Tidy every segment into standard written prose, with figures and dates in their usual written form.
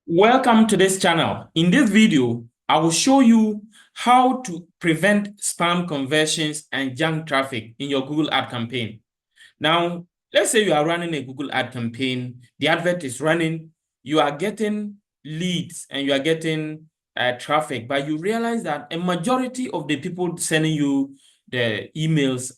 Welcome to this channel. In this video, I will show you how to prevent spam conversions and junk traffic in your Google ad campaign. Now, let's say you are running a Google ad campaign, the advert is running, you are getting leads and you are getting traffic, but you realize that a majority of the people sending you the emails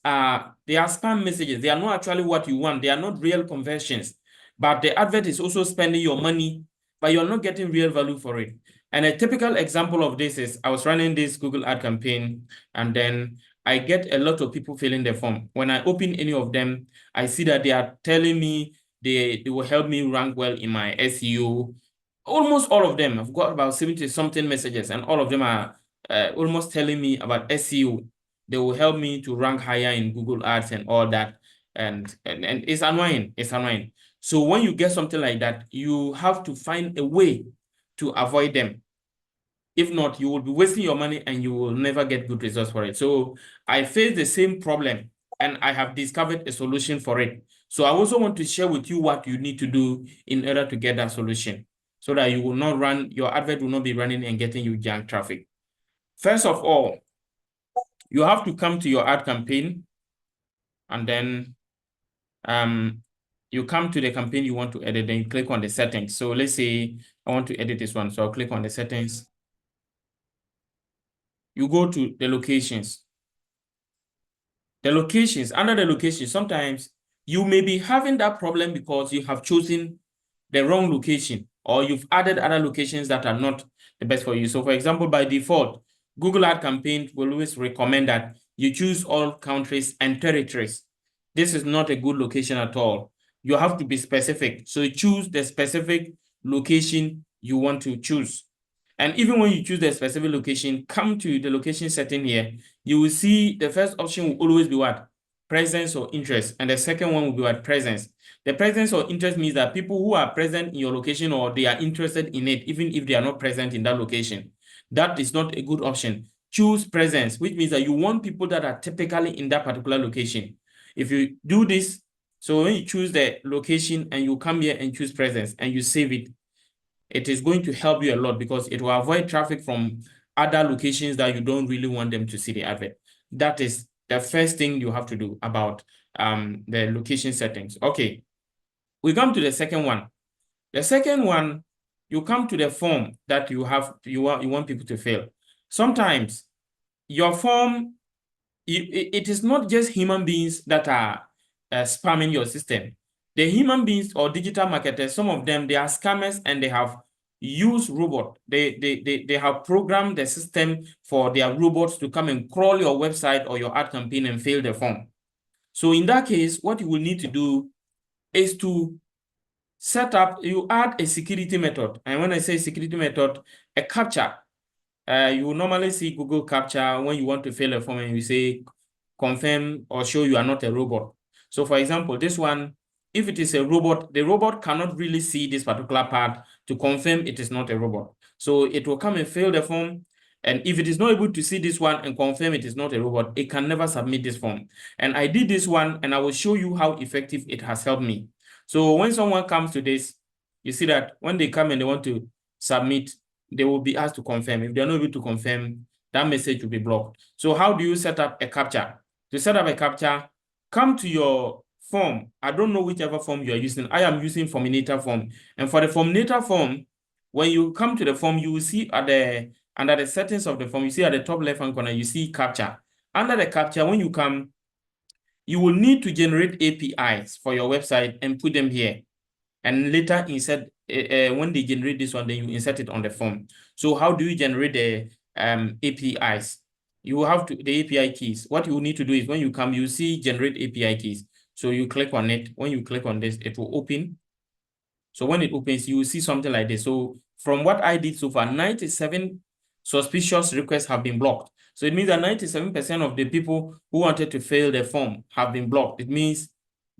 they are spam messages. They are not actually what you want. They are not real conversions, but the advert is also spending your money, but you're not getting real value for it. And a typical example of this is I was running this Google ad campaign, and then I get a lot of people filling the form. When I open any of them, I see that they are telling me they will help me rank well in my SEO. Almost all of them, I've got about 70 something messages, and all of them are almost telling me about SEO. They will help me to rank higher in Google Ads and all that. And it's annoying. It's annoying. So when you get something like that, you have to find a way to avoid them. If not, you will be wasting your money and you will never get good results for it. So I face the same problem and I have discovered a solution for it. So I also want to share with you what you need to do in order to get that solution so that you will not run, your advert will not be running and getting you junk traffic. First of all, you have to come to your ad campaign, and then you come to the campaign you want to edit, then you click on the settings. So let's say I want to edit this one. So I'll click on the settings. You go to the locations. The locations, under the locations, sometimes you may be having that problem because you have chosen the wrong location or you've added other locations that are not the best for you. So for example, by default, Google Ad Campaign will always recommend that you choose all countries and territories. This is not a good location at all. You have to be specific. So you choose the specific location you want to choose. And even when you choose the specific location, come to the location setting here, you will see the first option will always be what? Presence or interest. And the second one will be what? Presence. The presence or interest means that people who are present in your location or they are interested in it, even if they are not present in that location. That is not a good option. Choose presence, which means that you want people that are typically in that particular location. If you do this, so when you choose the location and you come here and choose presence and you save it, it is going to help you a lot because it will avoid traffic from other locations that you don't really want them to see the advert. That is the first thing you have to do about the location settings. Okay, we come to the second one. The second one, you come to the form that you want people to fill. Sometimes your form, it is not just human beings that are spamming your system. The human beings or digital marketers, some of them, they are scammers and they have used robot. They have programmed the system for their robots to come and crawl your website or your ad campaign and fill the form. So in that case, what you will need to do is to set up, you add a security method. And when I say security method, a CAPTCHA. You will normally see Google CAPTCHA when you want to fill a form and you say confirm or show you are not a robot. So for example, this one, if it is a robot, the robot cannot really see this particular part to confirm it is not a robot. So it will come and fill the form. And if it is not able to see this one and confirm it is not a robot, it can never submit this form. And I did this one and I will show you how effective it has helped me. So when someone comes to this, you see that when they come and they want to submit, they will be asked to confirm. If they're not able to confirm, that message will be blocked. So how do you set up a CAPTCHA? To set up a CAPTCHA, come to your form. I don't know whichever form you are using. I am using Forminator form. And for the Forminator form, when you come to the form, you will see under the settings of the form, you see at the top left-hand corner, you see CAPTCHA. Under the CAPTCHA, when you come, you will need to generate APIs for your website and put them here. And later insert, when they generate this one, then you insert it on the form. So how do you generate the APIs? You will have the API keys. What you need to do is when you come, you see generate API keys. So you click on it. When you click on this, it will open. So when it opens, you will see something like this. So from what I did so far, 97 suspicious requests have been blocked. So it means that 97% of the people who wanted to fill the form have been blocked. It means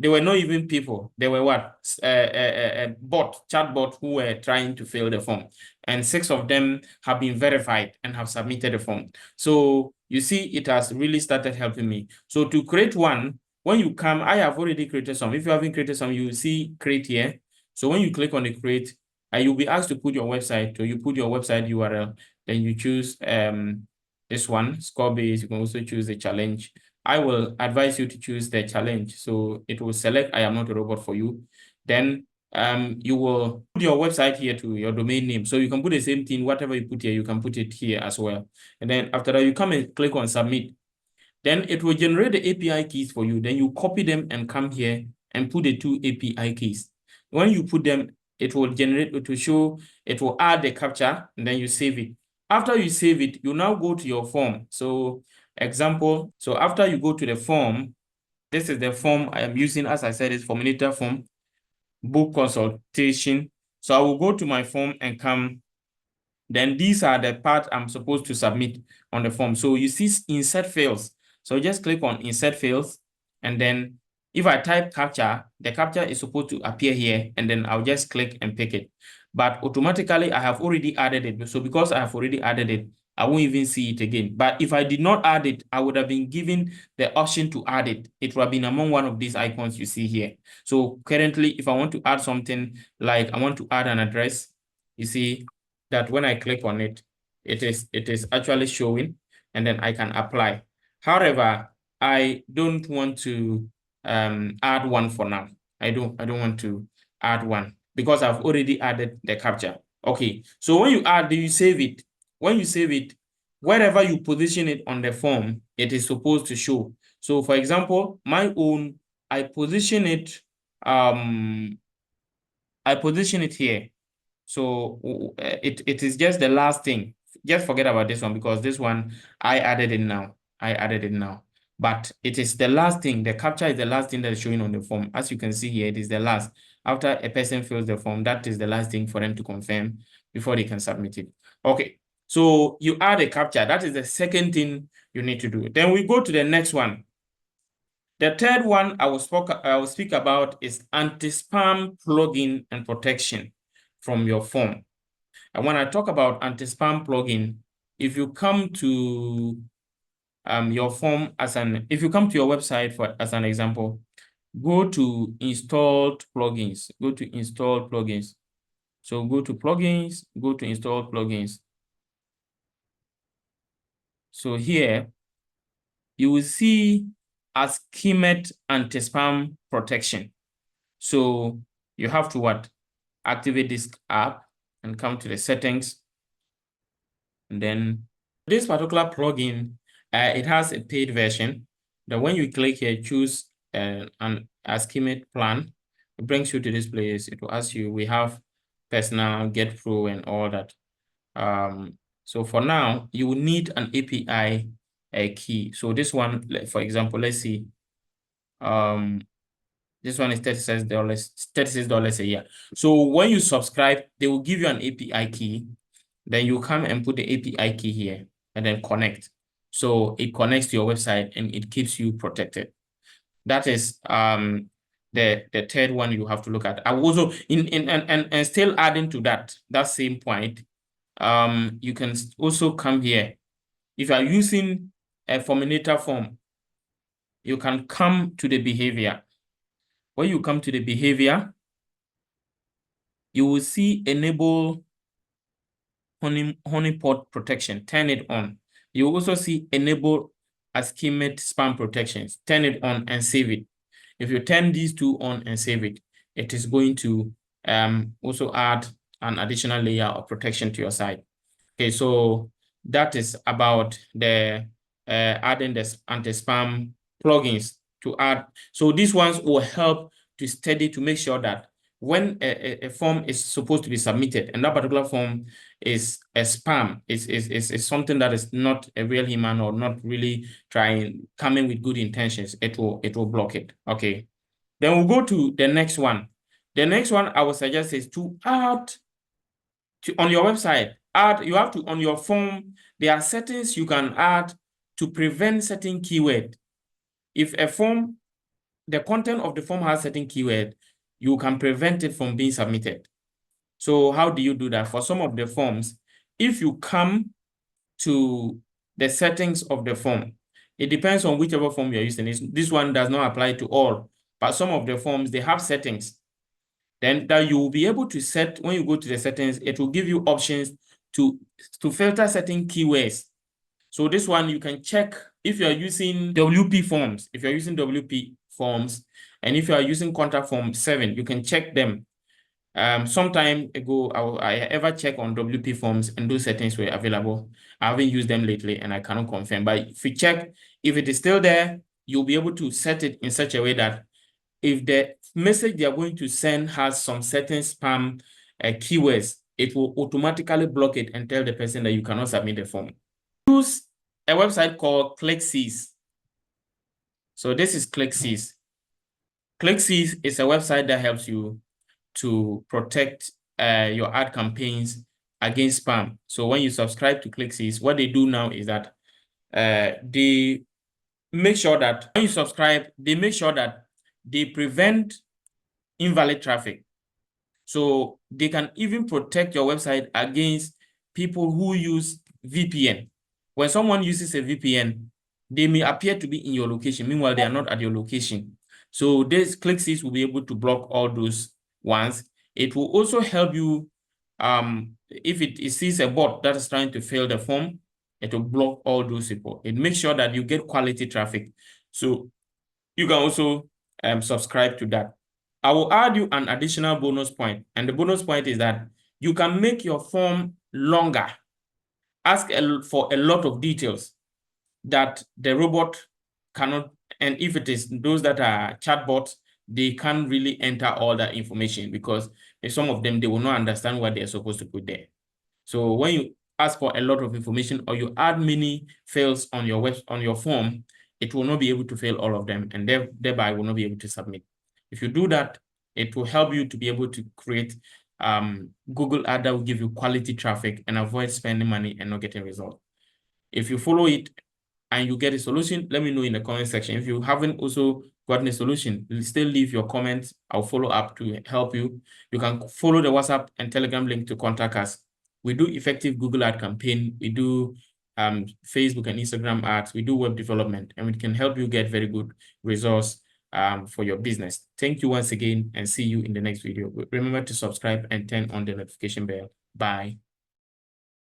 they were not even people. They were what? Chatbot who were trying to fill the form. And 6 of them have been verified and have submitted the form. So you see, it has really started helping me. So to create one, when you come, I have already created some. If you haven't created some, you will see create here. So when you click on the create, you'll be asked to put your website, so you put your website URL, then you choose this one, Scorebase. You can also choose the challenge. I will advise you to choose the challenge. So it will select I am not a robot for you. Then you will put your website here to your domain name. So you can put the same thing, whatever you put here, you can put it here as well. And then after that, you come and click on submit. Then it will generate the API keys for you. Then you copy them and come here and put the 2 API keys. When you put them, it will generate, it will show, it will add the captcha, and then you save it. After you save it, you now go to your form. So example, so after you go to the form, this is the form I am using. As I said, it's Forminator form, book consultation. So I will go to my form and come. Then these are the parts I'm supposed to submit on the form. So you see insert fields. So just click on insert fields. And then if I type captcha, the captcha is supposed to appear here. And then I'll just click and pick it. But automatically, I have already added it. So because I have already added it, I won't even see it again. But if I did not add it, I would have been given the option to add it. It would have been among one of these icons you see here. So currently, if I want to add something, like I want to add an address, you see that when I click on it, it is actually showing, and then I can apply. However, I don't want to add one for now. I don't want to add one because I've already added the captcha. Okay, so when you add, you save it. When you save it, wherever you position it on the form, it is supposed to show. So for example, my own, I position it here. So it is just the last thing. Just forget about this one because this one I added it now. But it is the last thing. The captcha is the last thing that is showing on the form. As you can see here, it is the last. After a person fills the form, that is the last thing for them to confirm before they can submit it. Okay, so you add a captcha. That is the second thing you need to do. Then we go to the next one. The third one I will speak about is anti-spam plugin and protection from your form. And when I talk about anti-spam plugin, if you come to your form if you come to your website as an example, go to installed plugins. Go to installed plugins. So go to plugins, go to installed plugins. So here you will see Akimel anti-spam protection. So you have to activate this app and come to the settings. And then this particular plugin, it has a paid version. Then when you click here, choose an Akimel plan, it brings you to this place. It will ask you, we have personal, get pro, and all that. So for now, you will need an API key. So this one, for example, let's see. This one is $36 a year. So when you subscribe, they will give you an API key. Then you come and put the API key here and then connect. So it connects to your website and it keeps you protected. That is the third one you have to look at. I also and still adding to that same point, you can also come here. If you are using a Forminator form, you can come to the behavior. When you come to the behavior, you will see enable honeypot protection, turn it on. You will also see enable Akimel spam protections, turn it on and save it. If you turn these two on and save it, it is going to also add an additional layer of protection to your site. Okay, so that is about the adding the anti-spam plugins to add. So these ones will help to make sure that when a form is supposed to be submitted and that particular form is a spam, is something that is not a real human or not really coming with good intentions, it will block it. Okay. Then we'll go to the next one. The next one I would suggest is to add on your website. You have to, on your form, there are settings you can add to prevent certain keyword. If a form, the content of the form has certain keyword, you can prevent it from being submitted. So how do you do that? For some of the forms, if you come to the settings of the form, it depends on whichever form you're using. This one does not apply to all, but some of the forms, they have settings. Then that you will be able to set, when you go to the settings, it will give you options to filter certain keywords. So this one, you can check if you are using WP forms. If you're using WP forms, and if you are using contact form 7, you can check them. Some time ago, I ever check on WP forms and those settings were available. I haven't used them lately and I cannot confirm. But if you check, if it is still there, you'll be able to set it in such a way that if the message they are going to send has some certain spam keywords, it will automatically block it and tell the person that you cannot submit the form. Use a website called ClickSys. So this is ClickSys. ClickSys is a website that helps you to protect your ad campaigns against spam. So when you subscribe to ClickSys, what they do now is that they make sure that when you subscribe, they make sure that they prevent invalid traffic. So they can even protect your website against people who use VPN. When someone uses a VPN, they may appear to be in your location. Meanwhile, they are not at your location. So this ClickSys will be able to block all those ones. It will also help you, if it sees a bot that is trying to fill the form, it will block all those people. It makes sure that you get quality traffic. So you can also subscribe to that. I will add you an additional bonus point. And the bonus point is that you can make your form longer. Ask for a lot of details that the robot cannot. And if it is those that are chatbots, they can't really enter all that information because some of them, they will not understand what they're supposed to put there. So when you ask for a lot of information or you add many fields on your form, it will not be able to fill all of them and thereby will not be able to submit. If you do that, it will help you to be able to create Google ad that will give you quality traffic and avoid spending money and not getting results. If you follow it and you get a solution, let me know in the comment section. If you haven't also gotten a solution, still leave your comments. I'll follow up to help you. You can follow the WhatsApp and Telegram link to contact us. We do effective Google ad campaign. We do Facebook and Instagram ads. We do web development, and we can help you get very good results for your business. Thank you once again, and see you in the next video. Remember to subscribe and turn on the notification bell. Bye.